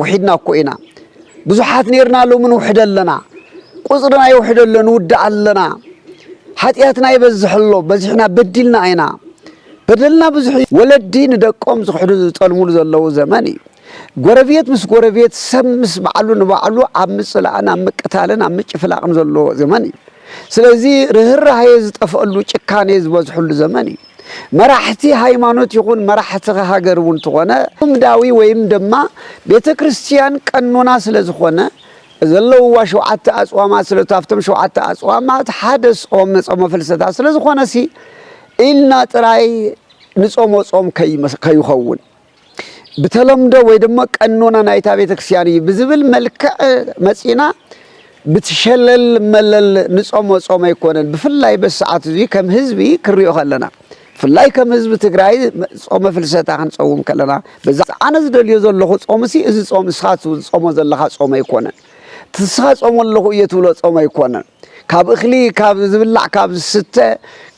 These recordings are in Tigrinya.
وحدنا كوينا بزحات نيرنا لو من وحدلنا قصرنا يوحدلنا ودعلنا حتياتنا يبزحلو بزحنا بدلنا عينا بدلنا بزحي ولدين دقوم زحدو طلمول زلو زماني غربيت مس غربيت سمس بعلو عمص لأنا مقتالن عمጭ فلاقم زلو زماني ስለዚህ ርህራሄ ዝጠፈሉ ጭካኔ ዝበዝሑሉ ዘመን መራሕቲ ሃይማኖት ይኹን መራሕቲ ሀገር ውን ተኾነ ምዳዊ ወይም ድማ ቤተክርስቲያን ቀኖና ስለዝኾነ ዘለውዋ ሸውዓተ አጽዋማት ስለታፍተም ሸውዓተ አጽዋማት ሓደስ ጾም ፍልሰታ ስለዝኾነ ሲ ኢልና ጥራይ ንጾም ከይኸውን በተለምዶ ወይ ድማ ቀኖና ናይታ ቤተክርስቲያን ብዝብል መልክዕ መጽና بتشلل ملل نصوم يكونن بفلاي بالساعات زي كم حزبي كريو خلنا فلاي كم حزب تግራይ ጾመ ፍልሰታ ክንጾም ከለና በዛ አነ ዝደልዮ ዘለኹ ጾም ሲ እዚ ጾም ስኻት ጾም ዘለኻ ጾም ይኮነን ትስኻ ጾም ለኹ እየትብሎ ጾም ይኮነን ካብ እኽሊ ካብ ዝብላዕ ካብ ዝስተ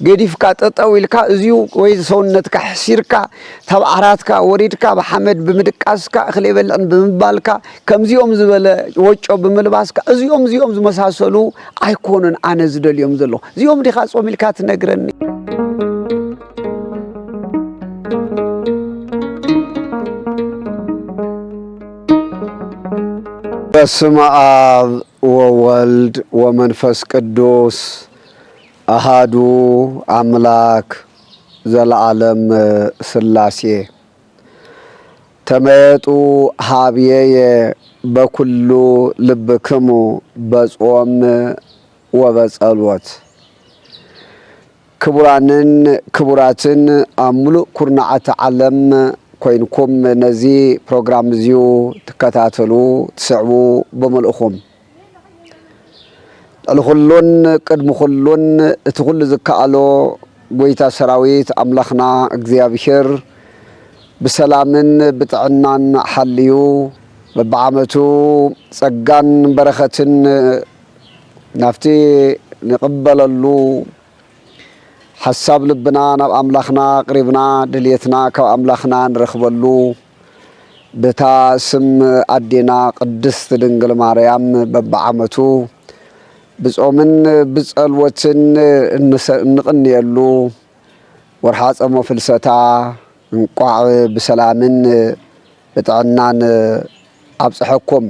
ገዲፍካ ጠጠውልካ እዚዩ ወይ ሰውነትካ ሕሲርካ ተባዓራትካ ወሪድካ በሐመድ ብምድቃስካ እኽሊ በልዕን ብምባልካ ከምዚኦም ዝበለ ወጮ ብምልባስካ እዚኦም ዝመሳሰሉ አይኮነን አነ ዝደልዮም ዘሎ እዚኦም ዲኻ ጾምልካ ትነግረኒ በስመ አብ ወወልድ ወመንፈስ ቅዱስ አሃዱ አምላክ ዘለዓለም ሥላሴ ተመየጡ ሀብዬየ በኩሉ ልብክሙ በጾም ወበጸሎት ክቡራንን ክቡራትን አምሉእ ኩርናዓተ ዓለም ኮይንኩም ነዚ ፕሮግራም እዚዩ ተከታተሉ ትስዕቡ በመልእኹም ለኹሉን ቅድም ኩሉን እትኩል ዝከአሎ ጎይታ ሰራዊት አምላኽና እግዚአብሔር በሰላምን በጥዕናን ሐልዩ በዓመቱ ጸጋን በረኸትን ናፍቲ ንቅበለሉ حساب لبنا ناب أملاخنا قريبنا دليتنا كو أملاخنا نرخبلو بتا سم أدينا قدست دنقل ماريام ببعامتو بزعومن بزعلوتن نقنيلو ورحاس أمو فلسطا نقوع بسلامن بتعنان أبصحكم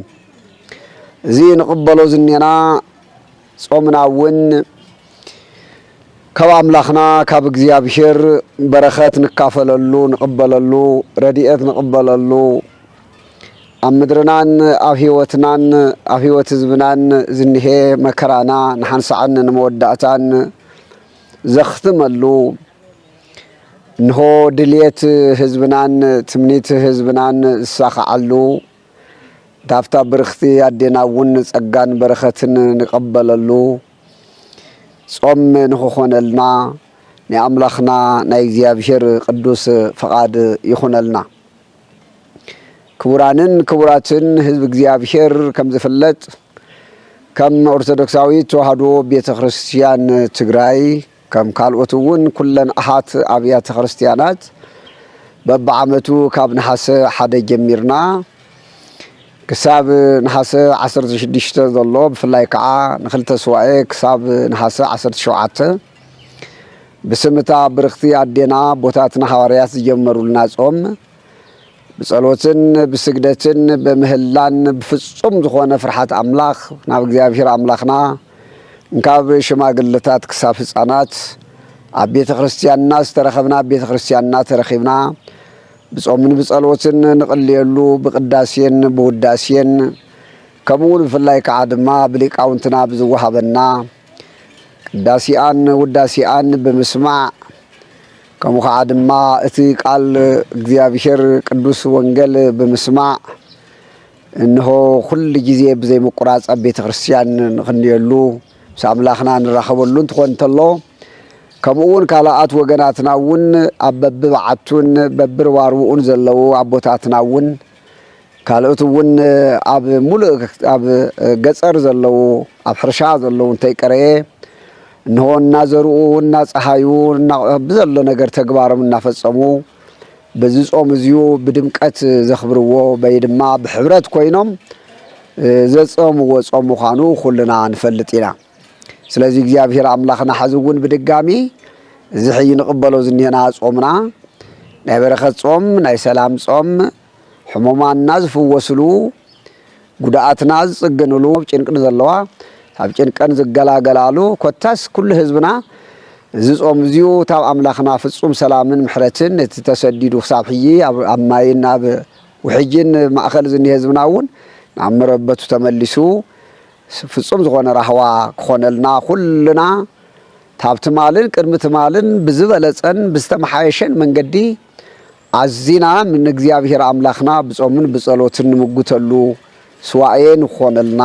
زي نقبلو زنينا صومنا ون كاب أملاخنا كاب እግዚአብሔር بركات نكافللو نقبللو رديئت نقبللو أمدرنان أفيوتنان أفيوت زبنان زنه مكرانا نحنسعن نمودعتان زختملو نهو دليت هزبنان تمنيت هزبنان ساخعلو دافتا برختي أدينا ون ጸጋን بركاتن نقبللو ጾም ንኾነልና ንአምላኽና ናይ እግዚአብሔር ቅዱስ ፈቃድ ይኹነልና ክቡራንን ክቡራትን ህዝብ እግዚአብሔር ከም ዝፍለጥ ከም ኦርቶዶክሳዊት ተዋህዶ ቤተክርስቲያን ትግራይ ከም ካልኦትውን ኩለን አሃት አብያተ ክርስቲያናት በበዓመቱ ካብ ነሐሰ ሓደ ጀሚርና كساب نحاسة 16 ضلوا بفلاي كعا نخلت سواء كساب نحاسة 17 بسمتا برختي عدينا بوتاتنا حواريات جمروا الناس بصلوتن بسجدتن بمهلان بفصوم زخونه فرحات املاخ ناب እግዚአብሔር املاخنا እንካብ ሽማግለታት ክሳብ ህፃናት አቤተ ክርስቲያንና ተረኸብና ቤተ ክርስቲያንና ተረኺብና بصومن بصلوتن نقليلو بقداسين بوداسين كمول فلاي كعدما بليقاونتنا بزوهابنا قداسيان وداسيان بمسمع كمو عدما اتي قال እግዚአብሔር ቅዱስ ወንጌል بمسمع انه كل ጊዜ بزي مقراص ቤተ ክርስቲያን ንخنيلو ሳምላኽና ንራኸበሉ እንትኾንተሎ كمون كالاات وغناتنا ون أبب بعتون ببر واروون زلوا عبوتاتنا ون كالوت ون أب ملك أب جسر زلوا أب حرشا زلوا تيكريه إنه النازرو والناس حيون بزلوا نجر تجبار من نفس أمو በዚህ ጾም እዚሁ በድምቀት ዘኽብርዎ በይድማ በሕብረት ኮይኖም ዘጾምዎ ጾም ምዃኑ ኩልና ንፈልጥ ኢና ስለዚህ እግዚአብሔር አምላኽና ሐዝውን በድጋሚ እዚህ ይንቅበሎ ዝኔና ጾምና ናይ በረኸት ጾም ናይ ሰላም ጾም ሕሙማንና ዝፍወስሉ ጉዳኣትና ዝጽገንሉ ጭንቅን ዘለዋ ኣብ ጭንቀን ዝገላገላሉ ኮታስ ኩሉ ህዝብና ዝጾም እዚሁ ታብ አምላኽና ፍጹም ሰላምን ምሕረትን ተሰዲዱ ክሳብ ሕጂ ኣብ ማይና ውሕጅን ማእኸል ዝኒህ ህዝብና እውን ናብ መረበቱ ተመሊሱ ፍጹም ዝኾነ ራህዋ ክኾነልና ኩልና ታብ ትማልን ቅድሚ ትማልን ብዝበለጸን ብዝተመሓየሸን መንገዲ አዚና ምን እግዚአብሔር አምላኽና ብጾምን ብጸሎትን ንምጉተሉ ስዋኤን ክኾነልና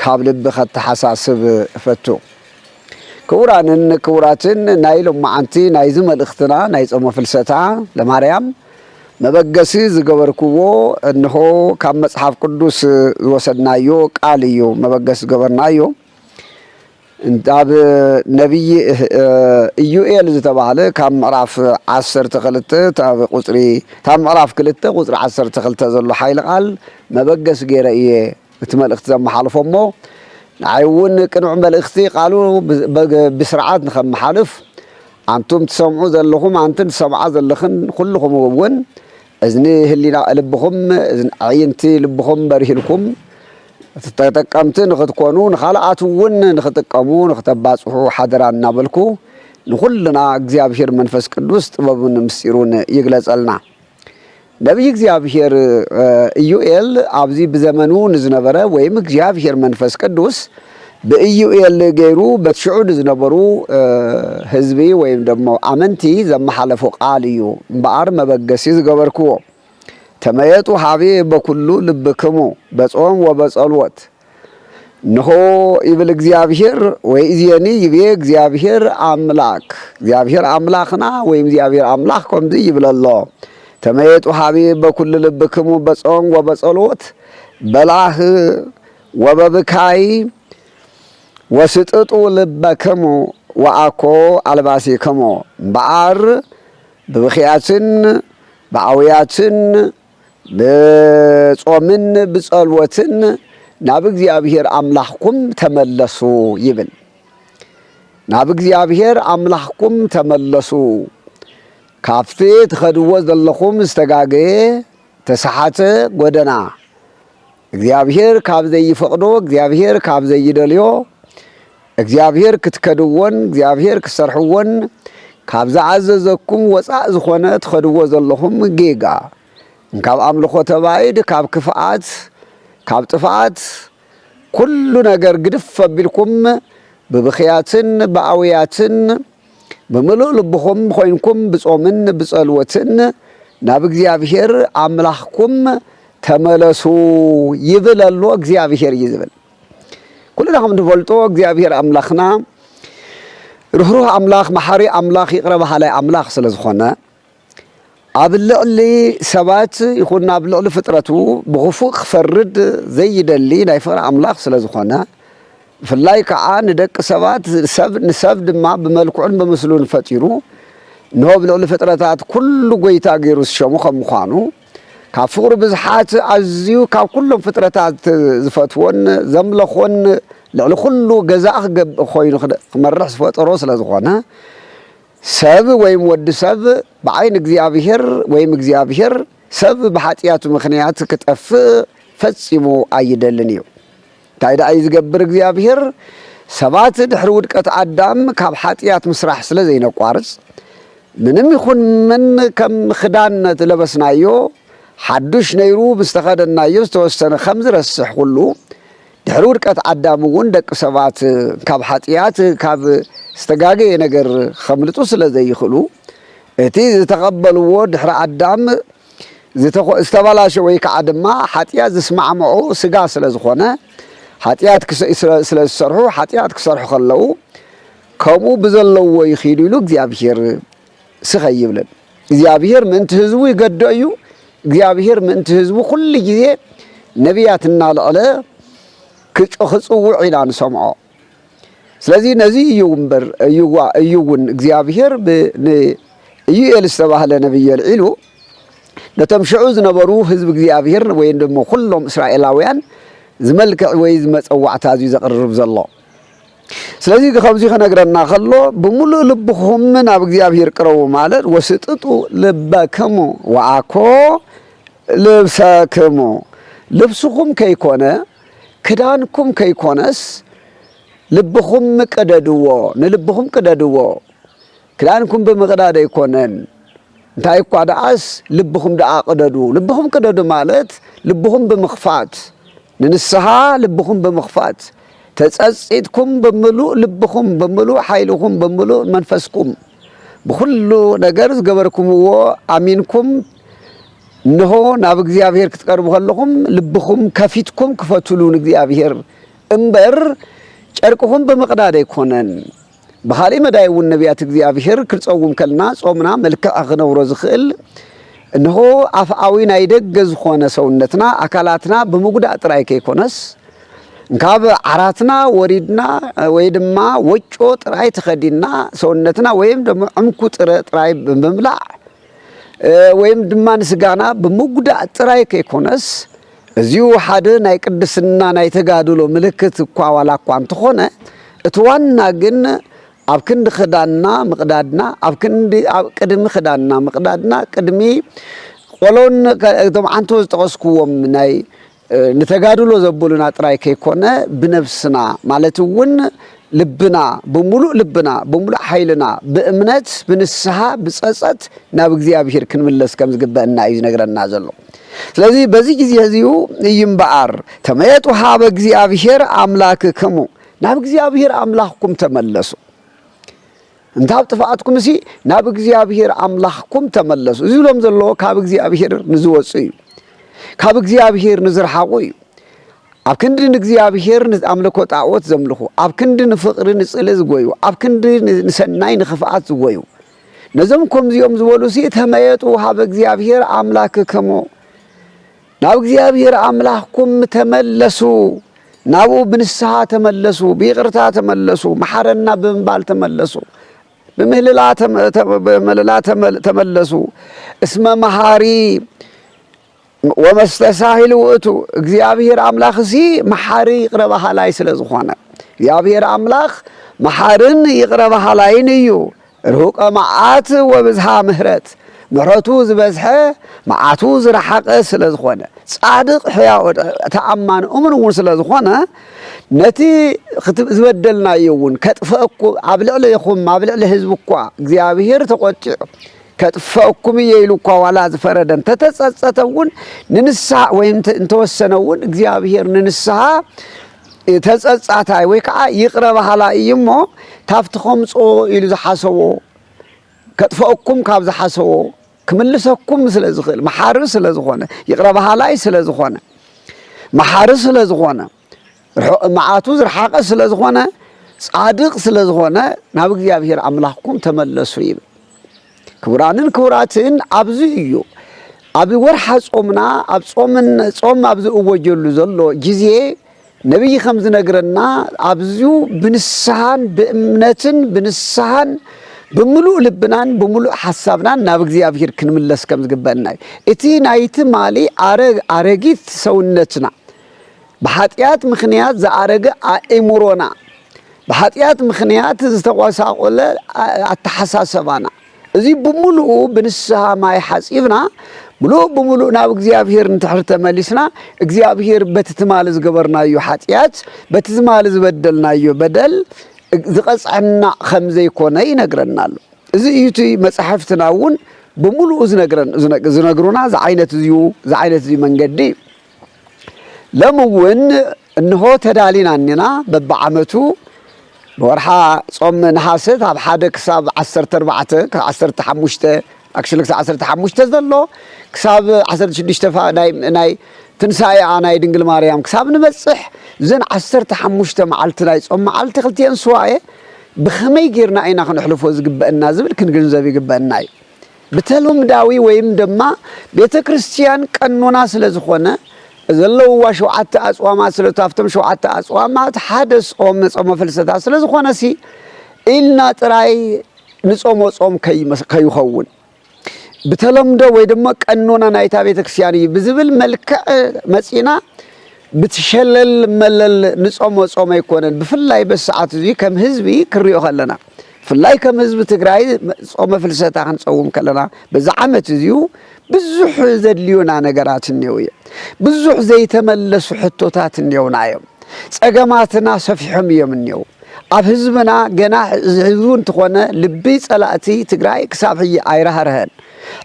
ካብ ልብ ከተሓሳስብ እፈቱ ክቡራንን ክቡራትን ናይ ሎማዓንቲ ናይ ዝመልእኽትና ናይ ጾመ ፍልሰታ ለማርያም መበገሲ ዝገበርክዎ እንሆ ካብ መጽሐፍ ቅዱስ ዝወሰድናዮ ቃል እዩ መበገሲ ዝገበርናዮ እንታብ ነቢይ ኢዩኤል ዝተባሃለ ካብ ምዕራፍ 12 ታብ ቁጽሪ ታብ ምዕራፍ 2 ቁጽሪ 12 ዘሎ ሓይለ ቃል መበገሲ ገይረ እየ እቲ መልእኽቲ ዘመሓልፎሞ ንዓይውን ቅንዕ መልእኽቲ ቃሉ ብስርዓት ንኸመሓልፍ አንቱም ትሰምዑ ዘለኹም አንተን ትሰምዓ ዘለኽን ኩልኹም እውን እዝኒ ህሊና ልብኹም ዓይንቲ ልብኹም በሪህልኩም ተጠቀምቲ ንኽትኮኑ ንኻልኣት እውን ንኽጥቀሙ ንኽተባጽሑ ሓደራ እናበልኩ ንኹልና እግዚአብሔር መንፈስ ቅዱስ ጥበቡን ምስጢሩን ይግለጸልና ነቢይ እግዚአብሔር ኢዩኤል ኣብዚ ብዘመኑ ንዝነበረ ወይም እግዚአብሔር መንፈስ ቅዱስ በኢዩኤል ገይሩ በትሽዑ ዝነበሩ ህዝቢ ወይም ደግሞ አመንቲ ዘመሓለፉ ቃል እዩ እምበኣር መበገሲ ዝገበርክዎ ተመየጡ ሃቤ በኩሉ ልብክሙ በጾም ወበጸሎት ንሆ ይብል እግዚአብሔር ወይእዜኒ ይቤ እግዚአብሔር አምላኽና ወይም እግዚአብሔር አምላኽ ከምዚ ይብለሎ ተመየጡ ሃቤ በኩሉ ልብክሙ በጾም ወበጸሎት በላህ ወበብካይ ወስጥጡ ልበክሙ ወአኮ አልባሲክሙ እምበኣር ብብኽያትን በአውያትን በጾምን በጸሎትን ናብ እግዚአብሔር አምላኽኩም ተመለሱ ይብል ናብ እግዚአብሔር አምላኽኩም ተመለሱ ካፍቲ ትኸድዎ ዘለኹም ዝተጋገየ ተሰሓተ ጎደና እግዚአብሔር ካብ ዘይፈቅዶ እግዚአብሔር ካብ ዘይደልዮ እግዚአብሔር ክትከድዎን እግዚአብሔር ክሰርሕዎን ካብ ዝዓዘዘኩም ወፃእ ዝኾነ ትኸድዎ ዘለኹም ጌጋ ካብ አምልኾ ተባይድ ካብ ክፍኣት ካብ ጥፍኣት ኩሉ ነገር ግድፍ አቢልኩም ብብኽያትን በአውያትን በምሉእ ልብኹም ኮይንኩም ብጾምን ብጸልወትን ናብ እግዚአብሔር አምላኽኩም ተመለሱ ይብለሎ እግዚአብሔር ይዝብል ኩልና ከም ትፈልጦ እግዚአብሔር አምላኽና ርህሩህ አምላኽ መሐሪ አምላኽ ይቅረ ባሃላይ አምላኽ ስለ ዝኾነ ኣብ ልዕሊ ሰባት ይኹን ኣብ ልዕሊ ፍጥረቱ ብኽፉእ ክፈርድ ዘይደሊ ናይ ፍቕሪ አምላኽ ስለ ዝኾነ ብፍላይ ከዓ ንደቂ ሰባት ንሰብ ድማ ብመልክዑን ብምስሉን ፈጢሩ ንሆ ብልዕሊ ፍጥረታት ኩሉ ጎይታ ገይሩ ዝሸሙ ከም ምዃኑ ካብ ፍቕሪ ብዙሓት ኣዝዩ ካብ ኩሎም ፍጥረታት ዝፈትዎን ዘምለኾን ልዕሊ ኩሉ ገዛእ ክገብእ ኮይኑ ክመርሕ ዝፈጠሮ ስለ ዝኾነ ሰብ ወይም ወዲ ሰብ ብዓይን እግዚአብሔር ወይም እግዚአብሔር ሰብ ብሓጢያቱ ምክንያት ክጠፍእ ፈጺሙ ኣይደልን እዩ እንታይ ደኣ ዝገብር እግዚአብሔር ሰባት ድሕሪ ውድቀት አዳም ካብ ሓጢያት ምስራሕ ስለ ዘይነቋርጽ ምንም ይኹን ምን ከም ክዳን ለበስናዮ ሓዱሽ ነይሩ ምስተኸደናዮ ዝተወሰነ ከም ዝረስሕ ኩሉ ድሕሪ ውድቀት አዳም እውን ደቂ ሰባት ካብ ሓጢያት ካብ ዝተጋገየ ነገር ከምልጡ ስለ ዘይኽእሉ እቲ ዝተቐበልዎ ድሕሪ አዳም ዝተበላሸ ወይ ከዓ ድማ ሓጢያት ዝስማዕምዑ ስጋ ስለ ዝኾነ ሓጢያት ስለ ዝሰርሑ ሓጢያት ክሰርሑ ከለዉ ከምኡ ብዘለዎ ይኺዱ ኢሉ እግዚአብሔር ስኸ ይብለን እግዚአብሔር ምእንቲ ህዝቡ ይገድኦ እዩ እግዚአብሔር ምእንቲ ህዝቡ ኩሉ ግዜ ነቢያት እናልዕለ ክጽውዕ ኢና ንሰምዖ ስለዚ ነዚ እዩ እምበር እዩውን እግዚአብሔር ኢዩኤል ዝተባህለ ነቢይ ኣልዒሉ ነቶም ሽዑ ዝነበሩ ህዝብ እግዚአብሔር ወይ ደሞ ኩሎም እስራኤላውያን ዝመልክዕ ወይ ዝመፀዋዕታ እዩ ዘቅርብ ዘሎ ስለዚህ ከምዚ ከነግረና ከሎ ብሙሉእ ልብኹም ናብ እግዚአብሔር ቅረቡ ማለት ወስጥጡ ልበክሙ ወአኮ ልብሰክሙ ልብስኩም ከይኮነ ክዳንኩም ከይኮነስ ልብኹም ቅደድዎ ንልብኹም ቅደድዎ ክዳንኩም ብምቅዳድ አይኮነን እንታይ እኳ ደአስ ልብኹም ደአ ቅደዱ ልብኹም ቅደዱ ማለት ልብኹም ብምኽፋት ንንስሃ ልብኹም ብምኽፋት ተጸጽይትኩም ብምሉእ ልብኹም ብምሉእ ኃይልኩም ብምሉእ መንፈስኩም ብኩሉ ነገር ዝገበርኩምዎ አሚንኩም እንሆ ናብ እግዚአብሔር ክትቀርቡ ከለኹም ልብኹም ከፊትኩም ክፈትሉ ንእግዚአብሔር እምበር ጨርቅኹም ብምቅዳድ አይኮነን በኻሊ መዳይውን ነቢያት እግዚአብሔር ክጸውም ከልና ጾምና መልክዕ ክነብሮ ዝኽእል እንሆ አፍአዊ ናይ ደገ ዝኾነ ሰውነትና አካላትና ብምጉዳእ ጥራይ ከይኮነስ እንካብ ዓራትና ወሪድና ወይ ድማ ወጮ ጥራይ ተኸዲና ሰውነትና ወይም ደግሞ ዕምኩ ጥራይ ብምብላዕ ወይም ድማ ንስጋና ብምጉዳእ ጥራይ ከይኮነስ እዚሁ ሓደ ናይ ቅድስና ናይ ተጋድሎ ምልክት እኳ ዋላ እኳ እንትኾነ እቲ ዋና ግን ኣብ ክንዲ ክዳንና ምቅዳድና ኣብ ክንዲ ኣብ ቅድሚ ክዳንና ምቅዳድና ቅድሚ ቆሎን እቶም ዓንቶ ዝጠቀስኩዎም ናይ ንተጋድሎ ዘብሉና ጥራይ ከይኮነ ብነፍስና ማለት እውን ልብና በሙሉእ ኃይልና በእምነት በንስሐ በጸጸት ናብ እግዚአብሔር ክንምለስ ከም ዝግበአና እዩ ነገርና ዘሎ ስለዚህ በዚህ ጊዜ እዚሁ ይምባር ተመየጡ ሀበ እግዚአብሔር አምላክክሙ ናብ እግዚአብሔር አምላክኩም ተመለሱ እንታብ ጥፋአትኩም እሲ ናብ እግዚአብሔር አምላክኩም ተመለሱ እዚሎም ዘሎ ካብ እግዚአብሔር ንዝወጽ እዩ ካብ እግዚአብሔር ንዝርሓቁ እዩ ኣብ ክንዲ ንእግዚአብሔር ንኣምልኮ ጣዖት ዘምልኹ ኣብ ክንዲ ንፍቅሪ ንጽለ ዝጎዩ ኣብ ክንዲ ንሰናይ ንኽፍኣት ዝጎዩ ነዞም ከምዚኦም ዝበሉ ሲ ተመየጡ ሀበ እግዚአብሔር አምላክክሙ ናብ እግዚአብሔር አምላክኩም ተመለሱ ናብኡ ብንስሐ ተመለሱ ብይቅርታ ተመለሱ መሐረና ብምባል ተመለሱ በምህለላ ተመለሱ እስመ መሐሪ ወመስተሳሂል ውእቱ እግዚአብሔር አምላክ ሲ መሐሪ ይቅረባህ ላይ ስለዝኾነ እግዚአብሔር አምላክ መሐርን ይቅረባህ ላይ እዩ ርሁቀ መዓት ወብዝሃ ምህረት ምህረቱ ዝበዝሐ መዓቱ ዝረሓቀ ስለዝኾነ ጻድቅ ሕያው ተአማን እሙን ስለዝኾነ ነቲ ዝበደልና ይውን ከጥፈኩ ኣብ ልዕሊ ይኹም ኣብ ልዕሊ ህዝብ እኳ እግዚአብሔር ተቆጭዕ ከጥፈኩም ይይሉ እኳ ዋላ ዝፈረደን ተተጸጸተውን ንንስሐ ወይም እንተወሰነውን እግዚአብሔር ንንስሐ ተጸጻታይ ወይ ከዓ ይቅረባህላ እይሞ ታፍትኹምጾ ኢሉ ዝሓሰቦ ከጥፈኩም ካብ ዝሓሰቦ ክምልሰኩም ስለዝኽእል መሐሪ ስለዝኾነ ይቅረባህላይ ስለዝኾነ መሐሪ ስለዝኾነ መዓቱ ዝረሓቀ ስለዝኾነ ጻድቅ ስለዝኾነ ናብ እግዚአብሔር አምላክኩም ተመለሱ ይብል ክቡራንን ክቡራትን ኣብዚ እዩ ኣብ ወርሓ ጾምና ኣብ ጾም ኣብዚ እወጀሉ ዘሎ ጊዜ ነቢይ ከም ዝነግረና ኣብዚሁ ብንስሐን ብእምነትን ብንስሐን ብምሉእ ልብናን ብምሉእ ሓሳብናን ናብ እግዚአብሔር ክንምለስ ከም ዝግበአና እቲ ናይቲ ማሊ አረጊት ሰውነትና በኃጢአት ምክንያት ዘአረገ አእምሮና በኃጢአት ምክንያት ዝተቆሳቆለ አተሐሳሰባና እዚ በሙሉኡ ብንስሐ ማይ ሐጺብና በሙሉኡ ናብ እግዚአብሔር እንተሕር ተመሊስና እግዚአብሔር በትትማል ዝገበርናዮ ኃጢአት በትትማል ዝበደልናዮ በደል ዝቀጽዕና ከም ዘይኮነ ይነግረናል እዚ እዩቲ መጽሐፍትናውን በሙሉኡ ዝነግሩና ዘዓይነት እዚ መንገዲ ለምውን እንሆ ተዳሊናንና በበዓመቱ ወርሓ ጾም ነሐሰት ኣብ ሓደ ክሳብ 14 15 አክቹሊ 15 ዘሎ ክሳብ 16 ናይ ትንሳኤ ናይ ድንግል ማርያም ክሳብ ንበጽሕ ዘን 15 መዓልቲ ናይ ጾም መዓልቲ ክልቲአን ስዋኤ ብኸመይ ጌርና ኢና ክንሕልፎ ዝግበአና ዝብል ክንግንዘብ ይግበአና እዩ ብተለምዳዊ ወይም ድማ ቤተ ክርስቲያን ቀኖና ስለዝኾነ ዘለውዋ 7 አጽዋማት ስለታፍተም 7 አጽዋማት ሓደ ጾም ፍልሰታ ስለዝኾነ ሲ ኢልና ጥራይ ንጾም ከይኸውን بتلمده ويدما قانونا نايتا بيتكسياني بزبل ملكع مصينا بتشلل ملل نصومو صوم يكونن بفلاي بساعات زي كم حزبي كريو خلنا فلاي كم حزب تግራይ صوم فلسطا خنصوم كلنا بዛ عمت زيو بزح زدليونا ነገራት ነው بزح ዘይተመለሱ ሕቶታት ነውናዮም ጸገማትና ሰፊሕም የምንየው ኣብ ህዝብና ገና ህዝቡን ተኾነ ልቢ ጸላእቲ ትግራይ ክሳብ ሕይ አይራህረህን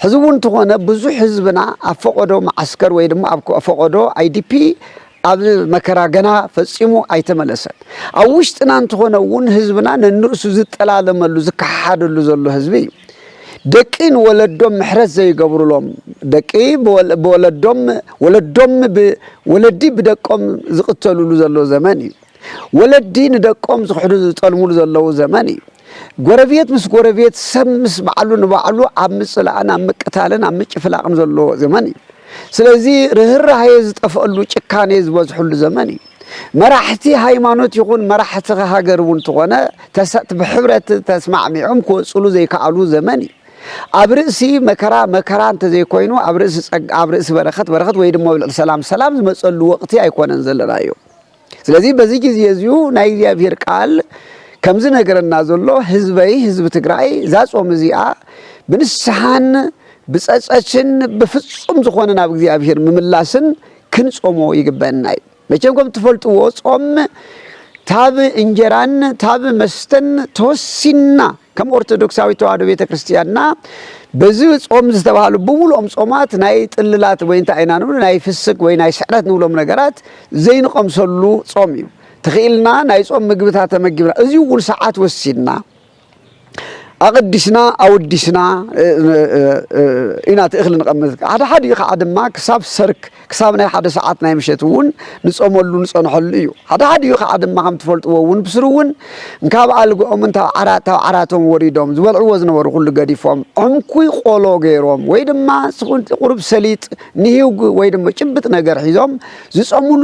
ህዝቡን ተኾነ ብዙሕ ህዝብና አፈቆዶ ማዕስከር ወይ ድማ አፈቆዶ አይዲፒ ኣብ መከራ ገና ፈጽሙ አይተመለሰን ኣብ ውሽጥና እንተኾነውን ህዝብና ነንርሱ ዝጠላለመሉ ዝከሓደሉ ዘሎ ህዝቢ ደቂን ወለዶም ምሕረት ዘይገብሩሎም ደቂ በወለዶም ወለዲ ብደቆም ዝቅተሉሉ ዘሎ ዘመን እዩ ወለዲ ንደቆም ዝሕዱ ዝጠልሙሉ ዘለው ዘመን እዩ ጎረቤት ምስ ጎረቤት ሰምስ ባዕሉ ንባዕሉ ኣብ ምጽላእን ኣብ ምቅታልን ኣብ ምጭፍላቅን ዘሎ ዘመን እዩ ስለዚህ ርህራሄ ዝጠፈሉ ጭካኔ ዝበዝሕሉ ዘመን እዩ መራሕቲ ሃይማኖት ይኹን መራሕቲ ሃገር ተኾነ ተሰጥ ብሕብረት ተስማዕሚዖም ክወጽሉ ዘይከኣሉ ዘመን እዩ ኣብ ርእሲ መከራ እንተ ዘይኮይኑ ኣብ ርእሲ በረኸት ወይ ድማ ሰላም ዝመጸሉ ወቅቲ አይኮነን ዘለናዮ ስለዚህ በዚህ ጊዜ እዚሁ ናይ እግዚአብሔር ቃል ከምዝ ነገርና ዘሎ ህዝብ ትግራይ ዛጾም እዚኣ ብንስሓን ብጸጸችን በፍጹም ዝኾነ ናብ እግዚአብሔር ምምላስን ክንጾሞ ይግበናይ መቼም ከም ትፈልጥዎ ጾም ታብ እንጀራን ታብ መስተን ተወሲና ከም ኦርቶዶክሳዊ ተዋህዶ ቤተክርስቲያንና በዚህ ጾም ዝተባሉ በሙሉም ጾማት ናይ ጥልላት ወይ እንታይ አይና ነው ናይ ፍስክ ወይ ናይ ስዕረት ንብሎም ነገራት ዘይንቆምሰሉ ጾም እዩ ተኺልና ናይ ጾም ምግብታት ተመግብና እዚሁ ሁሉ ሰዓት ወሲና أقدسنا أودسنا إنا تأخل نقمت حد يخ عدم كسب سرك كسبنا حد ساعتنا يمشتون نصوملو نصنحليو حد يخ عدم ما هم تفلت وون بسرون نكاب على من عراتهم وريدهم زول عوزنا ورقول قديفهم كوي قولو غيرهم ويدم ما سكون قرب سليت نهيو ويدم شبت نجار حزام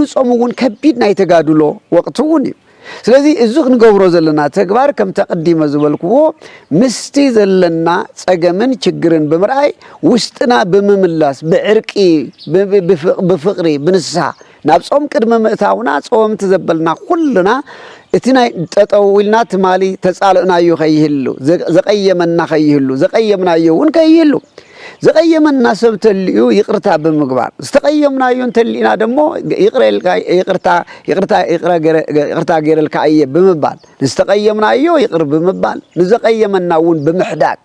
صومون كبيد نايتقادلو وقتوني ስለዚህ እዙክ ንገብሮ ዘለና ተግባር ከም ተቀዲመ ዝበልኩዎ ምስቲ ዘለና ጸገምን ችግርን በመርአይ ውስጥና በመምላስ በዕርቂ በፍቅሪ በንስሐ ናብ ጾም ቅድመ ምእታውና ጾም ተዘበልና ሁሉና እትናይ ተጠውልና ትማሊ ተጻልናዩ ከይህሉ ዘቀየመና ከይህሉ ዘቀየምናዩን ከይህሉ ዘቀየመና ሰብተልዩ ይቅርታ በመግባር ዝተቀየምናዩን ተልኢና ደሞ ይቅርታ ገረልካ አየ በመባል ዝተቀየምናዩ ይቅር በመባል ንዘቀየመናውን በመሕዳክ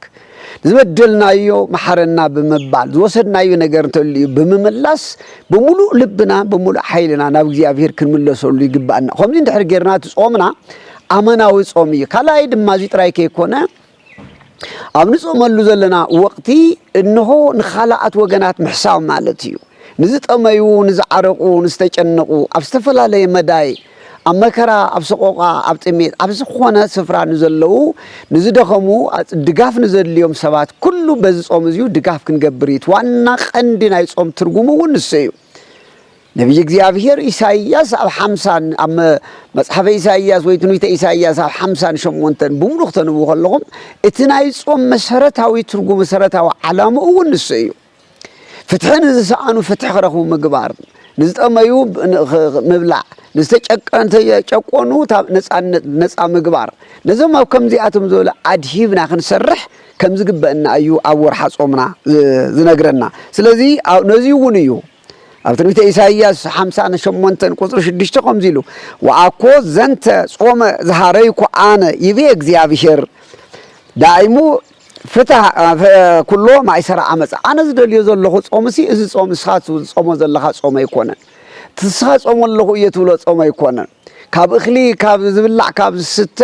ዝበደልናዩ መሐረና በመባል ዝወሰድናዩ ነገር ተልዩ በመመላስ በሙሉ ልብና በሙሉ ኃይልና ናብ እግዚአብሔር ክንምለሰሉ ይግባና ከምዚ እንድሕር ገርና ጾምና አመናዊ ጾም እዩ ካላይ ድማ ዚጥራይ ከይኮነ አብንጾመሉ ዘለና ወቅቲ እንሆ ንኻላአት ወገናት ምሕሳብ ማለት እዩ ንዝጠመዩ ንዝዓረቁ ንስተጨነቁ ኣብስተፈላለየ መዳይ ኣብ መከራ ኣብ ሰቆቃ ኣብ ጥሜት ኣብ ዝኾነ ስፍራ ንዘለው ንዝደኸሙ ድጋፍ ንዘድልዮም ሰባት ኩሉ በዚ ጾም እዚዩ ድጋፍ ክንገብር ዋና ቀንዲ ናይ ጾም ትርጉሙ ንሰዩ ነቢይ እግዚአብሔር ኢሳይያስ ኣብ 50 ኣብ መጽሐፈ ኢሳይያስ ወይ ትንቢተ ኢሳይያስ ኣብ 58 በሙሉ ከተንብቡ ከለኹም እቲ ናይ ጾም መሰረታዊ ትርጉም መሰረታዊ ዓላማኡ ንሰዩ ፍትሕን ዝሰኣኑ ፍትሕ ክረኽቡ ምግባር ንዝጠመዩ ምብላዕ ንዝተጨቆኑ ነፃ ምግባር ነዞም ኣብ ከምዚኣቶም ዝበሉ ኣድሂብና ክንሰርሕ ከም ዝግበአና እዩ ኣብ ወርሓ ጾምና ዝነግረና ስለዚ ነዚ እውን እዩ ኣብ ትንቢተ ኢሳይያስ 58 ቁጥር 6 ከምዚሉ ወአኮ ዘንተ ጾመ ዝሃረይኩ አነ ይቤ እግዚአብሔር ዳይሙ ፍትሕ ኩሎ ማይሰራ አመፃ አነ ዝደልዮ ዘለኹ ጾምሲ እዚ ጾም ስኻት ጾሞ ዘለኻ ጾም አይኮነን ትስኻ ጾም ለኹ እየትብሎ ጾም አይኮነን ካብ እኽሊ ካብ ዝብላዕ ካብ ዝስተ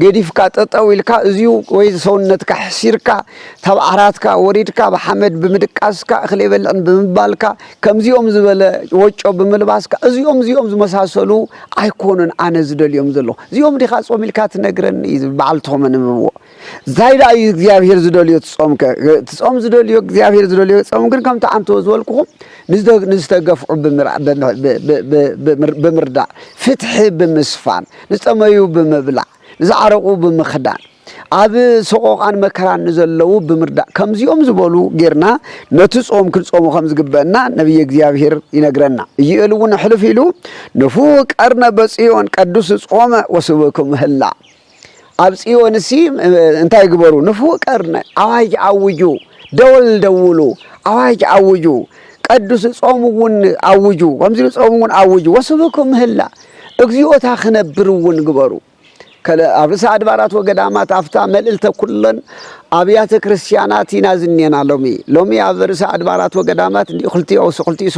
ገዲፍካ ጠጠው ኢልካ እዚዩ ወይ ሰውነትካ ሕሲርካ ታብ ዓራትካ ወሪድካ በሐመድ ብምድቃስካ እኽሊ በልዕን ብምባልካ ከምዚኦም ዝበለ ወጮ ብምልባስካ እዚኦም ዝመሳሰሉ አይኮኑን አነ ዝደልዮም ዘሎ እዚኦም ዲኻ ጾም ኢልካ ትነግረኒ በዓልቶም ንብዎ ዛይዳ እግዚአብሔር ዝደልዮ ጾም ዝደልዮ እግዚአብሔር ዝደልዮ ጾም ግን ከምታ አንተ ዝወልኩኹም ንዝተገፍዑ ብምርዳእ ፍትሕ ብምስፋን ንጠመዩ ብምብላዕ زعرقوا بمخدان أب سقوقان مكران نزلوا بمرداء كم زيوم زبولو غيرنا نتصوم كل صوم خمس قبلنا نبي እግዚአብሔር ይነግረና ይልውን حلف ይሉ نفوق أرنا بصيون قدوس صوم وسبكم هلا أبصيون سي انت يقبروا نفوق أرنا أواج أوجو دولو أواج أوجو قدوس صومون أوجو خمس صومون أوجو وسبكم هلا እግዚኦታ خنبرون قبروا كلا أدبارات وقدامات أفتا مللت كلن أبيات كريستيانات ينازنين لومي أدبارات وقدامات خلتي أو سقلتي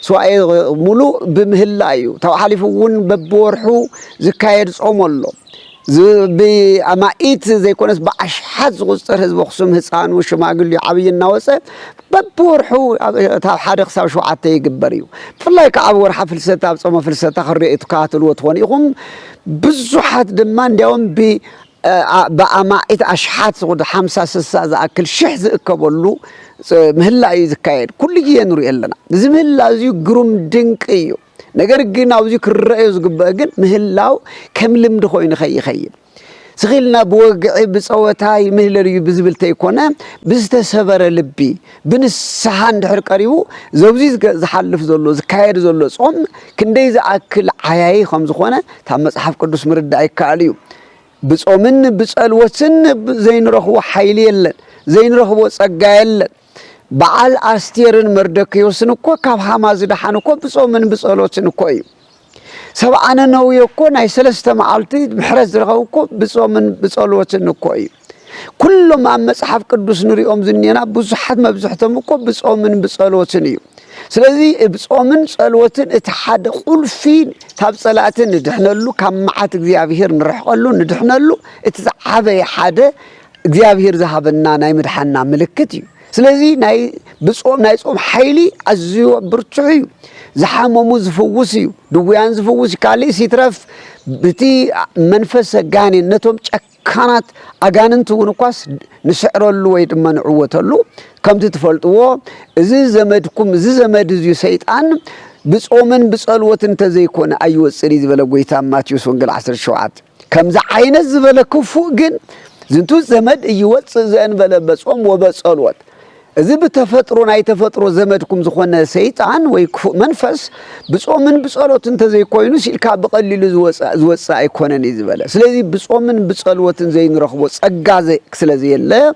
سواعي ملو بمهلايو تو حلفون ببورحو زكايد صوم الله بأمائت زي كونس بأشحاز غصر هزب خصوم هسان وشماقل عبي النواسة ببورحو تا حادق ساو شو عطي يقبريو فالله يكعبور حفلسة بصوم فلسة خريئة كاتل وطوانيهم بزحات دمان ديوم بأمائت أشحات غد 5-6 زأكل شحز اكبولو مهلا يزكايد كل جيه نوري لنا زي مهلا زيو قروم دنك ايو نقر قينا وزيو كالرأيوز قبقن مهلاو كم لمدخو ينخيب سخيلنا بوقعي بصوتاي مهلري بزبلتي كونا بزتسبر لبي بنسحان دحر قريبو زوزي زحلف زولو زكايد زولو صوم كندي زأكل عياي خمس خونا تا مصحف قدوس مرد ايكاليو بصومن بصلوتن زين رخو حيلي يلن زين رخو صقا يلن بعال أستيرن مردكيوسن እኮ ካብ ሃማዝ ደሓን እኮ بصومن بصلوتن እኮ እዩ سبعنا نوي يكون أي سلسلة معلتي بحرز رغوكو بصومن بصلوتن እኮ እዩ كل ما مصحف قدوس نوري زنينا بزحت ما بزحتم እኮ بصومن بصلوتن እዩ ስለዚህ بصومن صلوتن اتحاد قلفين تاب صلاتن ندحنلو كم معات እግዚአብሔር نرحقلو ندحنلو اتزعبي حدا እግዚአብሔር زهبنا ناي مدحنا ملكت እዩ ስለዚህ ናይ بصوم ናይ ጾም ሓይሊ ኣዝዩ ብርቱዕ እዩ زحممو زفوس እዩ ድውያን ዝፍውስ ካሊ ሲትረፍ ብቲ መንፈስ ጋኒ ነቶም ጨካናት አጋንንት ወንኳስ ንስዕረሉ ወይ ድማ ንዕወተሉ ከምቲ ትፈልጥዎ እዚ ዘመድኩም እዚ ዘመድ እዚ ሰይጣን بصومن بصلوتن ተዘይኮነ አይወጽሪ ዝበለ ጎይታ ማቴዎስ ወንጌል 17 ከምዛ ዓይነት ዝበለ ክፉ ግን ዝንቱ ዘመድ ይወጽ ዘንበለ በጾም ወበጸሎት إذا بتفترون أي تفترو زمدكم زخونا سيطان ويكفو منفس بصومن بصلوت انت زي كوينوس الكاب بقليل زوصا يكونن يزبله سلازي بصومن بصلوت زي نرخبو صقا زي سلازي لا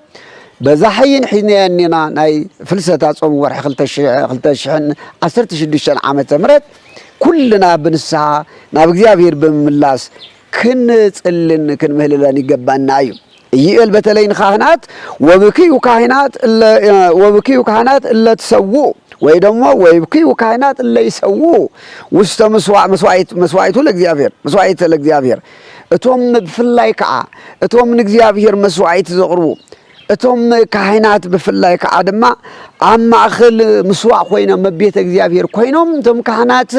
بزحين حين يننا ناي فلسطا صوم ورح 16 عامه مرت كلنا بنسها ناب እግዚአብሔር بملاس كن صلن كن مهللان يغبانا ايو يقل بتلين خاهنات وبكيو كهنات اللي تسووا ويدموا ويبكيو كهنات اللي يسووا وست مسواعيته لإግዚአብሔር مسواعيته لإግዚአብሔር اتوم بفلاي كعا اتوم من እግዚአብሔር مسواعيت زقربو اتوم كهنات بفلاي كعا دما عم اخل مسواع خوينا مبيت እግዚአብሔር خوينوم توم كهنات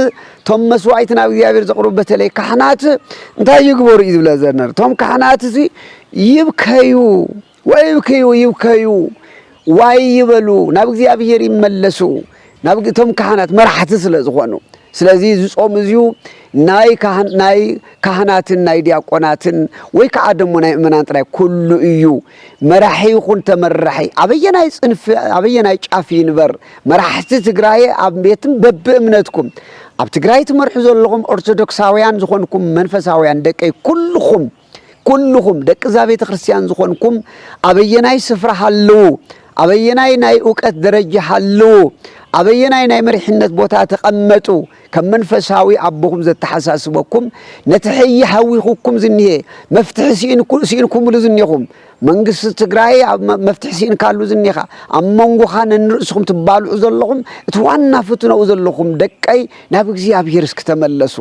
توم مسواعيتنا እግዚአብሔር زقربو بتلي كهنات انت يغبر يزبل زنر توم كهنات زي يبكيو ويبكيو وايبلو ناب እግዚአብሔር ይመለሱ ናብ توم كهنات مرحت ስለዝኾኑ ስለዚህ ጾም እዚዩ ናይ ካህናትን ናይ ዲያቆናትን ወይ ከአደሙ ናይ ምናንት ላይ ኩሉ እዩ መራሒ ይኹን ተመራሒ አበየናይ ጽንፍ አበየናይ ጫፍ ይንበር መራሕቲ ትግራይ ኣብ ቤትም በብእምነትኩም ኣብ ትግራይ ትመርሑ ዘለኹም ኦርቶዶክሳውያን ዝኾንኩም መንፈሳውያን ደቀይ ኩልኹም ደቂ ዛቤተ ክርስቲያን ዝኾንኩም አበየናይ ስፍራ ሃለው አበየናይ ናይ ዕውቀት ደረጃ ሃለው አበየናይ ናይ መሪሕነት ቦታ ተቀመጡ ከመንፈሳዊ አቦኩም ዘተሐሳስበኩም ነተሐይ ሐዊኹም ዝንሄ መፍትሕ ሲኢንኩም ዝንሄኹም መንግስት ትግራይ መፍትሕ ሲኢን ካሉ ዝንሄኻ አመንጎኻን ንርእስኩም ትባልዑ ዘለኹም እትዋና ፍትነው ዘለኹም ደቀይ ናብ እግዚአብሔር እስክተመለሱ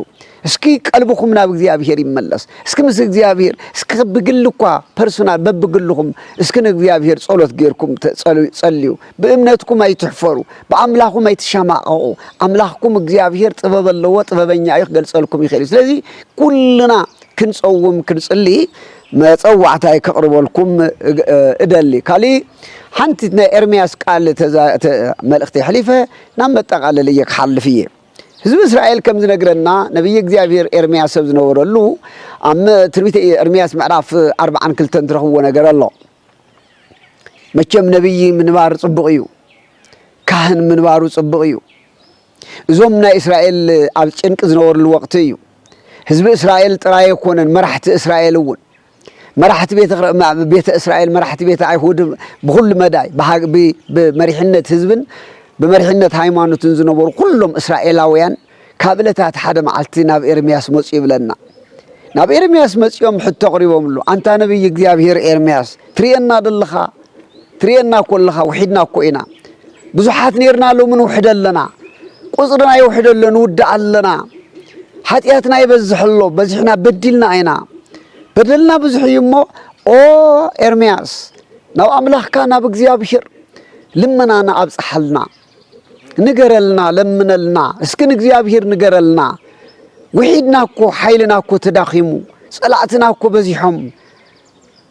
እስኪ ቀልብኩም ናብ እግዚአብሔር ይመለስ እስኪ ምስ እግዚአብሔር እስኪ በግልኳ ፐርሰናል በብግልኩም እስኪ እግዚአብሔር ጸሎት ገርኩም ጸልዩ በእምነትኩም አይትሕፈሩ በአምላኩም አይትሻማቀቁ አምላክኩም እግዚአብሔር ጥበበለዎ ጥበበኛ ይገልጸልኩም ይኸል ስለዚህ ኩልና ክንጾውም ክንጽሊ መጸዋዕታይ ከቅርበልኩም እደሊ ካሊ ሓንቲት ናይ ኤርምያስ ቃል መልእክቲ ሕሊፈ ናብ መጠቃለል ይክሓልፍየ ህዝብ እስራኤል ከም ዝነግረና ነብይ እግዚአብሔር ኤርምያስ ሰብ ዝነበረሉ አመ ትንቢተ ኤርምያስ ምዕራፍ 42 ትረኽቦ ነገር ኣሎ መቸም ነብይ ምንባር ጽቡቕ እዩ ካህን ምንባሩ ጽቡቕ እዩ እዞም ናይ እስራኤል ኣብ ጭንቅ ዝነበሩሉ ወቅት እዩ ህዝብ እስራኤል ጥራይ ኮነን መራሕቲ እስራኤል እውን መራሕቲ ቤተ እስራኤል መራሕቲ ቤተ አይሁድ በሁሉ መዳይ በመሪሕነት ህዝብን በመሪሕነት ሃይማኖትን ዝነበሩ ሁሉም እስራኤላውያን ካብለታት ሓደ መዓልቲ ናብ ኤርምያስ መጽ ይብለና ናብ ኤርምያስ መጽዮም ሕቶ ቀሪቦምሉ አንታ ነብይ እግዚአብሔር ኤርምያስ ትሪአና ደልኻ ትሪአና ኮልኻ ወሒድና ኮይና ብዙሓት ነርናሎ ምን ወሕደለና ቁጽርና ይወሕደለን ውድአለና ኃጢአትና ይበዝሕሎ በዝሕና በድልና አይና በደልና ብዙሕ ይሞ ኦ ኤርምያስ ናብ አምላኽካ ናብ እግዚአብሔር ልመናና አብጽሐልና ንገረልና ለምነልና እስክን እግዚአብሔር ንገረልና ወሒድናኮ ኃይልናኮ ተዳኺሙ ጸላእትናኮ በዚሖም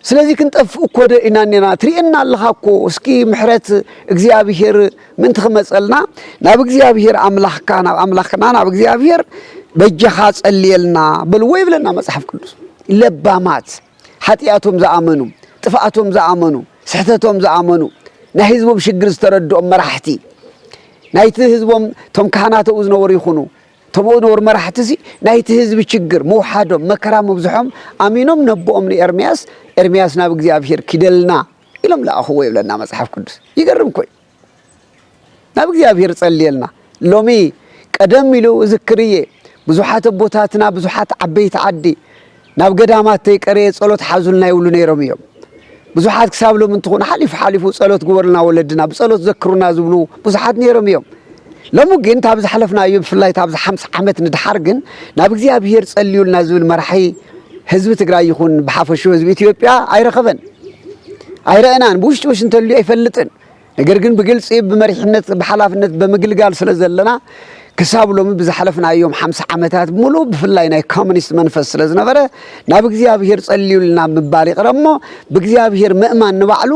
ስለዚህ ክንጠፍእ እኮ ኢናኔና ትሪአና ኣለኻኮ እስኪ ምሕረት እግዚአብሔር ምን ትኽመጸልና ናብ እግዚአብሔር አምላኽካ ናብ አምላኽና ናብ እግዚአብሔር በጀኻ ጸልየልና በልዎ ይብለና መጽሐፍ ቅዱስ ለባማት ኃጢአቶም ዝኣመኑ ጥፍኣቶም ዝኣመኑ ስሕተቶም ዝኣመኑ ናይ ህዝቦም ሽግር ዝተረድኦም መራሕቲ ናይቲ ህዝቦም ቶም ካህናተው ዝነበሩ ይኹኑ ቶም ዝነበሩ መራሕቲ ናይቲ ህዝቢ ችግር መውሓዶም መከራ መብዝሖም ኣሚኖም ነቦኦም ንኤርምያስ ኤርምያስ ናብ እግዚአብሔር ኪደልና ኢሎም ለኣኽዎ ይብለና መጽሐፍ ቅዱስ ይገርም ኮይ ናብ እግዚአብሔር ጸልየልና ሎሚ ቀደም ኢሉ ዝክርየ ብዙሓት ቦታትና ብዙሓት ዓበይቲ ዓዲ ናብ ገዳማት ተይቀረየ ጸሎት ሓዙልና ይብሉ ነይሮም እዮም ብዙሓት ክሳብሎም እንትኾኑ ሓሊፉ ጸሎት ግበርልና ወለድና ብጸሎት ዘክሩና ዝብሉ ብዙሓት ነይሮም እዮም ሎሚ ግን ታብ ዝሓለፍናዮ ብፍላይ ታብ 50 ዓመት ንድሓር ግን ናብ እግዚአብሔር ጸልዩልና ዝብል መራሒ ህዝቢ ትግራይ ይኹን ብሓፈሹ ህዝቢ ኢትዮጵያ አይረኸበን አይረአናን ብውሽጥ እንተልዩ አይፈልጥን ነገር ግን በግልጽ በመሪሕነት በሐላፍነት በመግልጋል ስለዘለና ክሳብሎም ብዝሓለፍናዮም 50 ዓመታት ሙሉ ብፍላይ ናይ ኮሙኒስት መንፈስ ስለዝነበረ ናብ እግዚአብሔር ጸልዩልና ምባል ይቀረሞ በእግዚአብሔር ምእማን ንባዕሉ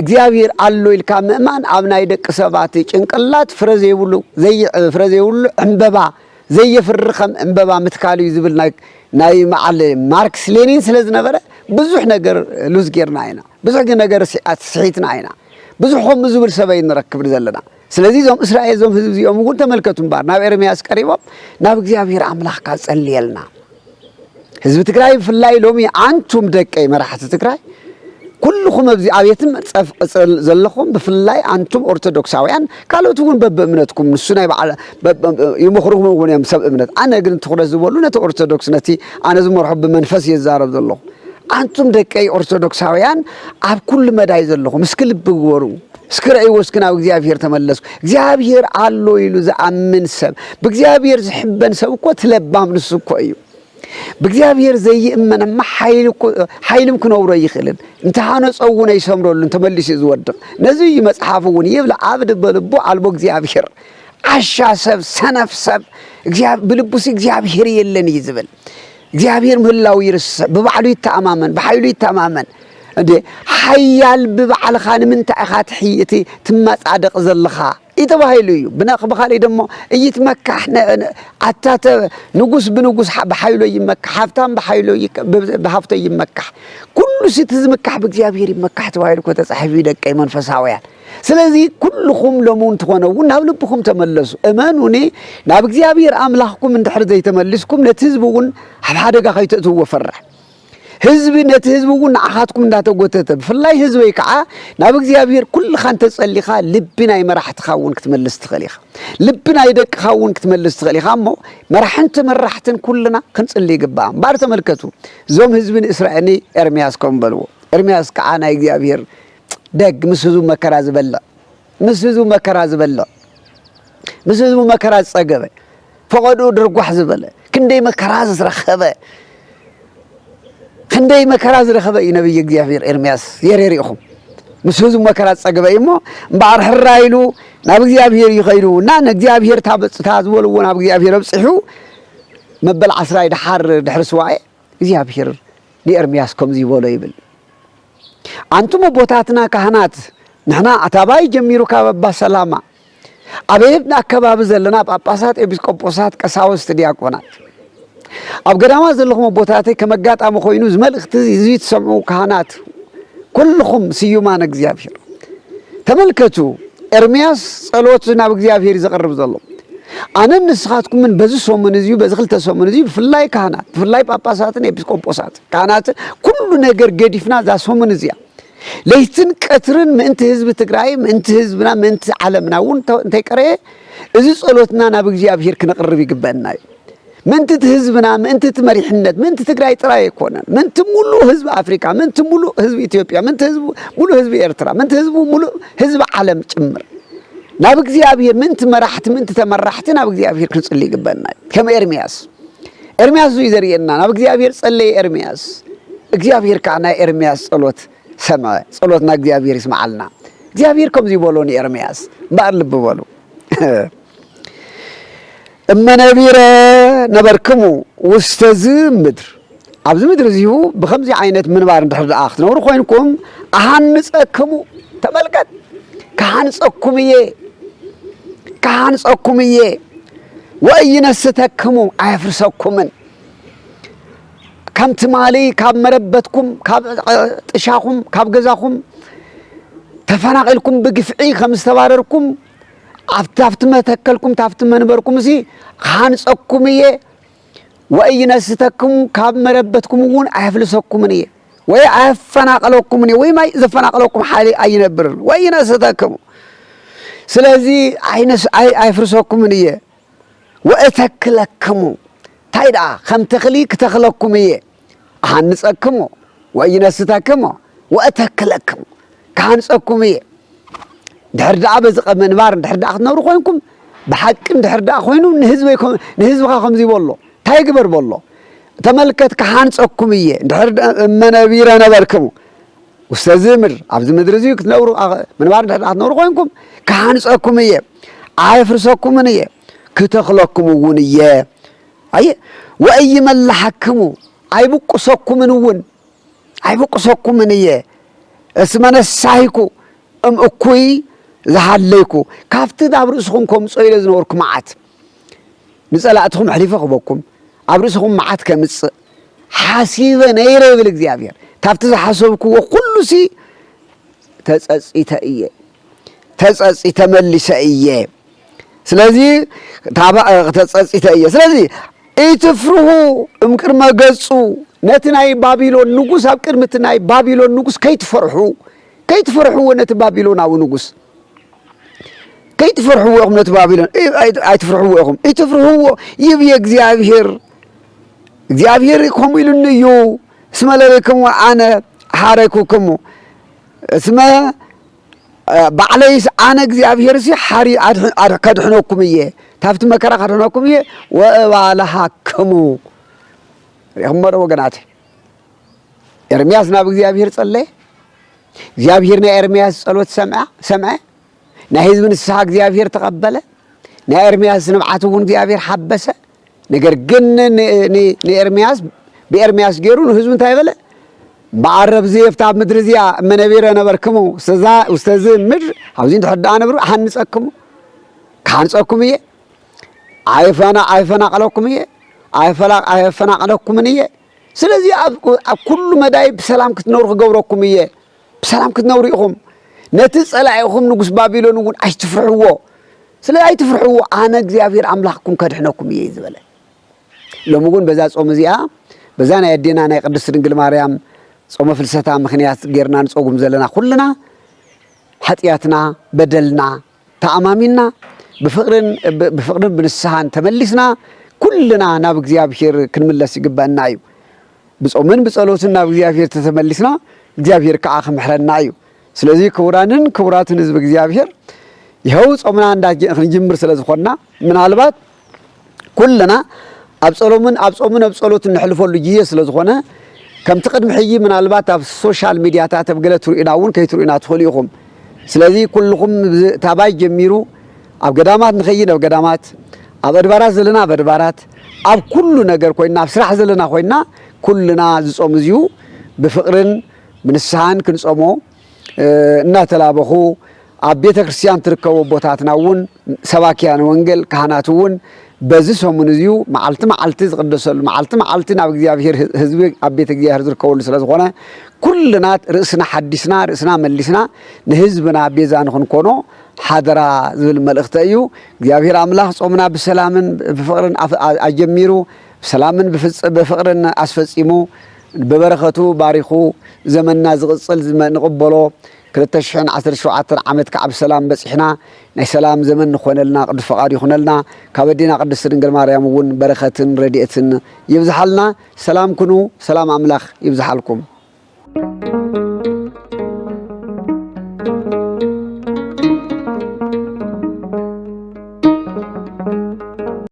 እግዚአብሔር አሎ ኢልካ ምእማን ኣብ ናይ ደቅ ሰባት ጭንቅላት ፍረዘይብሉ ዕምበባ ዘይፍርኸም ዕምበባ ምትካልዩ ዝብል ናይ መዓል ማርክስ ሌኒን ስለዝነበረ ብዙሕ ነገር ሉዝ ጌርና ኢና ብዙሕ ነገር ስሒትና ኢና ብዙሕም ዝብል ሰበይ ንረክብ ዘለና ስለዚህ ዞም እስራኤል ዞም ህዝብ ዚኦም ወን ተመልከቱ ባር ናብ ኤርምያስ ቀሪቦም ናብ እግዚአብሔር አምላኽካ ጸልየልና ህዝብ ትግራይ ፍላይ ሎሚ አንቱም ደቀይ መራሕቲ ትግራይ ኩልኩም ኣብዚ አብየትም ዘለኹም ብፍላይ አንቱም ኦርቶዶክሳውያን ካልኦት እውን በእምነትኩም ንሱ ናይ በዓል ይመኽሩኩም እውን ሰብ እምነት አነ ግን ትኹረት ዝበሉ ነቲ ኦርቶዶክስ ነቲ አነ ዝመርሖ ብመንፈስ የዛረብ ዘለኹ አንቱም ደቀይ ኦርቶዶክሳውያን ኣብ ኩሉ መዳይ ዘለኹም እስኪ ልብ ግበሩ እስኪ ረእይዎ እስኪ ናብ እግዚአብሔር ተመለሱ እግዚአብሔር አሎ ኢሉ ዝኣምን ሰብ በእግዚአብሔር ዝሕበን ሰብ እኮ ትለባም ንሱ እኮ እዩ በእግዚአብሔር ዘይእመንማ ኃይልም ክነብሮ ይኽእልን እንተሃነጸውነ ይሰምረሉን ተመልሲ ዝወድቕ ነዚ መጽሐፍ እውን ይብላ ዓብድ በልቡ አልቦ እግዚአብሔር ዓሻ ሰብ ሰነፍ ሰብ ብልቡሲ እግዚአብሔር የለን ይዝብል እግዚአብሔር ምህላው ይርስዕ በባዕሉ ይተኣማመን በኃይሉ ይተኣማመን እንዴ ኃያል በባዕልኻ ንምንታይ ኢኻ ትሕይቲ ትመጻደቕ ዘለኻ ይተባሂሉ እዩ ብነኽብኻሊ ደሞ እይትመካሕ አታተ ንጉስ ብንጉስ በኃይሉ ይመካሕ ሀብታም በኃይሉ በሀብቶ ይመካሕ ኩሉ ሲትዝመካሕ በእግዚአብሔር ይመካሕ ተባሂሉ ተጻሒፉ ደቀይ መንፈሳውያን ስለዚህ ኩልኩም ለሙን ትኾነው ናብ ልብኩም ተመለሱ እመኑኒ ናብ እግዚአብሔር አምላኽኩም እንድሕር ዘይተመልስኩም ነቲ ህዝቡን ኣብ ሓደጋ ከይተእትዎ ፈርሕ ህዝብ ነቲ ህዝቡን ንዓኻትኩም እንዳተጎተተ ብፍላይ ህዝበይ ከዓ ናብ እግዚአብሔር ኩልኻ እንተጸሊኻ ልብና ይመራሕትኻ እውን ክትመልስ ትኽእል ኢኻ ልብና ይደቅኻ እውን ክትመልስ ትኽእል ኢኻ እሞ መራሕትን ኩልና ክንጽልይ ይግባእ ባር ተመልከቱ ዞም ህዝብን እስራኤል ኤርምያስ ከም በልዎ ኤርምያስ ከዓ ናይ እግዚአብሔር ደግ ምስ ህዝቡ መከራ ዝበልዕ ምስ ህዝቡ መከራ ዝጸገበ ፈቐዱ ድርጓሕ ዝበለ ክንደይ መከራ ዝረኸበ ክንደይ መከራ ዝረኸበ እዩ ነብይ እግዚአብሔር ኤርምያስ የሬሪኹም ምስ ህዝቡ መከራ ዝጸገበ እሞ እምበኣር ሕራይሉ ናብ እግዚአብሔር ይኸይዱና ንእግዚአብሔር ታበጽታ ዝበልዎ ናብ እግዚአብሔር ኣብጽሑ መበል 10 ድሕሪ ስዋኤ እግዚአብሔር ንኤርምያስ ከምዚ ይበሎ ይብል አንቱም ቦታትና ካህናት ንሕና አታባይ ጀሚሩ ካበባ ሰላማ አበየብና አካባቢ ዘለና ጳጳሳት ኤጲስቆጶሳት ቀሳውስት ዲያቆናት ኣብ ገዳማ ዘለኹም ቦታተይ ከመጋጣሚ ኮይኑ ዝመልእኽቲ እዚ ትሰምዑ ካህናት ኩልኹም ስዩማን እግዚአብሔር ተመልከቱ ኤርምያስ ጸሎት ናብ እግዚአብሔር ዘቀርብ ዘሎ አነ ንስኻትኩም ምን በዚ ሶሙን እዚ በዚ ክልተ ሶሙን እዚ ብፍላይ ካህናት ብፍላይ ጳጳሳትን ኤጲስቆጶሳት ካህናት ኩሉ ነገር ገዲፍና ዛ ሶሙን እዚያ ለይትን ቀትርን ምእንቲ ህዝብ ትግራይ ምእንቲ ህዝብና ምእንቲ ዓለምና እውን እንታይ ቀረ እዚ ጸሎትና ናብ እግዚአብሔር ክነቅርብ ይግበአና ምእንቲ ህዝብና ምእንቲ መሪሕነት ምእንቲ ትግራይ ጥራይ ይኮነን ምእንቲ ሙሉ ህዝብ አፍሪካ ምእንቲ ሙሉ ህዝብ ኢትዮጵያ ምእንቲ ህዝብ ሙሉ ህዝብ ኤርትራ ምእንቲ ህዝብ ሙሉ ህዝብ ዓለም ጭምር ናብ እግዚአብሔር ምእንቲ መራሕቲ ምእንቲ ተመራሕቲ ናብ እግዚአብሔር ክንጽልይ ይግበአና ከም ኤርምያስ ይዘርየና ናብ እግዚአብሔር ጸለየ ኤርምያስ እግዚአብሔር ካና ኤርምያስ ጸሎት ሰማዕ ጸሎትና እግዚአብሔር ይስማዓልና እግዚአብሔር ከም ዝይበሎኒ ኤርምያስ ባር ልብ በሉ እመነቢረ ነበርክሙ ውስተዝ ምድር ኣብዚ ምድር እዚሁ ብከምዚ ዓይነት ምንባር እንድሕር ደኣ ክትነብሩ ኮይንኩም ኣሃንፀክሙ ተመልከት ካሃንፀኩም እየ ወእይነስተክሙ ኣየፍርሰኩምን ከምቲ ማሊ ካብ መረበትኩም ካብ ጥሻኹም ካብ ገዛኹም ተፈናቂልኩም ብግፍዒ ከም ዝተባረርኩም ኣብቲ መተከልኩም ታፍቲ መንበርኩም እዚ ካሃንፀኩም እየ ወእይነስተክሙ ካብ መረበትኩም እውን ኣየፍልሰኩምን እየ ወይ ኣየፈናቅለኩምን እየ ወይ ማይ ዘፈናቅለኩም ሓሊ ኣይነብርን ወእይነስተክሙ ስለዚ ኣይፍርሰኩምን እየ ወእተክለክሙ እንታይ ደኣ ከም ተኽሊ ክተኽለኩም እየ ኣሃንፀክሙ ወእይነስተክሙ ወእተክለክሙ ካሃንፀኩም እየ ድሕር ደኣ በዚ ምንባር ድሕር ደኣ ክትነብሩ ኮይንኩም ብሓቂ ድሕር ደኣ ኮይኑ ንህዝብኻ ከምዚ ይበሎ እንታይ ግበር በሎ ተመልከት ካሃንፀኩም እየ ድሕር እመነቢረ ነበርክሙ ውስተዚ ምድር ኣብዚ ምድሪ እዚ ክትነብሩ ምንባር ድሕር ደኣ ክትነብሩ ኮይንኩም ካሃንፀኩም እየ ኣይፍርሰኩምን እየ ክተኽለኩም እውን እየ አየ ወእይመላሐክሙ ኣይብቁሰኩምን እየ እስመ ነሳሂኩ እኩይ ዝሃለይኩ ካብቲ ኣብ ርእስኹም ከምፆ ኢለ ዝነበርኩ መዓት ንጸላእትኹም ሕሊፈ ክበኩም ኣብ ርእስኹም መዓት ከምፅእ ሓሲበ ነይረ ይብል እግዚአብሔር ካብቲ ዝሓሰብክዎ ኩሉሲ ተጸጺተ መሊሰ እየ ስለዚ ተጸጺተ እየ ስለዚ ኢትፍርሁ እምቅድመ ገጹ ነቲ ናይ ባቢሎን ንጉስ ኣብ ቅድሚ እቲ ናይ ባቢሎን ንጉስ ከይትፈርሕዎ ነቲ ባቢሎናዊ ንጉስ ከይትፈርሕዎ ኢኹም ነቲ ባቢሎን ኣይትፍርሕዎ ኢኹም ኢትፍርሕዎ ይብየ እግዚአብሔር ከምኡ ኢሉኒ እዩ እስመ ለበይክሙ ኣነ ሓረይኩክሙ እስመ ባዕለይስ ኣነ እግዚአብሔር ሲ ሓሪ ከድሕነኩም እየ ታፍቲ መከራ ከድሕነኩም እየ ወእባልሃክሙ ሪኹሞ ዶ ወገናት ኤርምያስ ናብ እግዚአብሔር ጸለየ እግዚአብሔር ናይ ኤርምያስ ጸሎት ሰምዐ ናይ ህዝቢ ንስሓ እግዚአብሔር ተቐበለ ናይ ኤርምያስ ንብዓት እውን እግዚአብሔር ሓበሰ ነገር ግን ንኤርምያስ ብኤርምያስ ገይሩ ንህዝቡ እንታይ በለ ባዕረብ ዘየፍታ ኣብ ምድሪ እዚኣ እመነቢረ ነበርክሙ ውስተዚ ምድር ኣብዚ እንድሕር ደኣ ነብሩ ካሃንፀኩም እየ ኣይፈናቅለኩም እየ ኣይፈናቅለኩምን እየ ስለዚ ኣብ ኩሉ መዳይ ብሰላም ክትነብሩ ክገብረኩም እየ ብሰላም ክትነብሩ ኢኹም ነቲ ጸላኢኹም ንጉስ ባቢሎን እውን ኣይትፍርሕዎ ስለዚ ኣይትፍርሕዎ ኣነ እግዚአብሔር ኣምላኽኩም ከድሕነኩም እየ ዝበለ ሎሚ እውን በዛ ጾም እዚኣ በዛ ናይ ኣዴና ናይ ቅድስቲ ድንግል ማርያም ጾመ ፍልሰታ ምክንያት ጌርና ንጾጉም ዘለና ኩልና ኃጢአትና በደልና ተኣማሚና ብፍቅርን ብንስሓን ተመሊስና ኩልና ናብ እግዚአብሔር ክንምለስ ይግባአና እዩ ብጾምን ብጸሎትን ናብ እግዚአብሔር ተመሊስና እግዚአብሔር ከዓ ክምሕረና እዩ ስለዚ ክቡራትን ህዝቢ እግዚአብሔር ይኸው ጾምና ክንጅምር ስለዝኾንና ምናልባት ኩልና ኣብ ጾሎትን ንሕልፈሉ ግዜ ስለዝኾነ ከምቲ ቅድሚ ሕጂ ምናልባት ኣብ ሶሻል ሚድያታት ኣብ ገለ ትሪኡና እውን ከይትሪኡና ትኽእሉ ኢኹም ስለዚ ኩልኩም ታባይ ጀሚሩ ኣብ ገዳማት ንኸይድ ኣብ ገዳማት ኣብ ኣድባራት ዘለና ኣብ ኣድባራት ኣብ ኩሉ ነገር ኮይና ኣብ ስራሕ ዘለና ኮይና ኩልና ዝጾም እዚዩ ብፍቅርን ብንስሓን ክንጾሞ እናተላበኹ ኣብ ቤተ ክርስቲያን ትርከቡ ቦታትና እውን ሰባኪያን ወንጌል ካህናቱን በዚህ ሰሙን እዚሁ መዓልቲ ዝቅደሰሉ መዓልቲ ናብ እግዚአብሔር ህዝቢ ኣብ ቤተ እግዚአብሔር ዝርከበሉ ስለዝኾነ ኩልናት ርእስና ሓዲስና ርእስና መሊስና ንህዝብና ቤዛ ንኽንኮኖ ሓደራ ዝብል መልእኽቲ እዩ። እግዚአብሔር ኣምላኽ ጾምና ብሰላምን ብፍቕርን ኣጀሚሩ ሰላምን በፍቅርን አስፈጺሙ በበረከቱ ባሪኹ ዘመንና ዝቅጽል ንቕበሎ 2017 ዓመት ከዓብ ሰላም በጽሕና ናይ ሰላም ዘመን ንኾነልና ቅዱስ ፈቃዱ ይኹነልና ካበዲና ቅድስት ድንግል ማርያም እውን በረከትን ረድኤትን ይብዛሓልና። ሰላም ኩኑ። ሰላም ኣምላኽ ይብዛሓልኩም።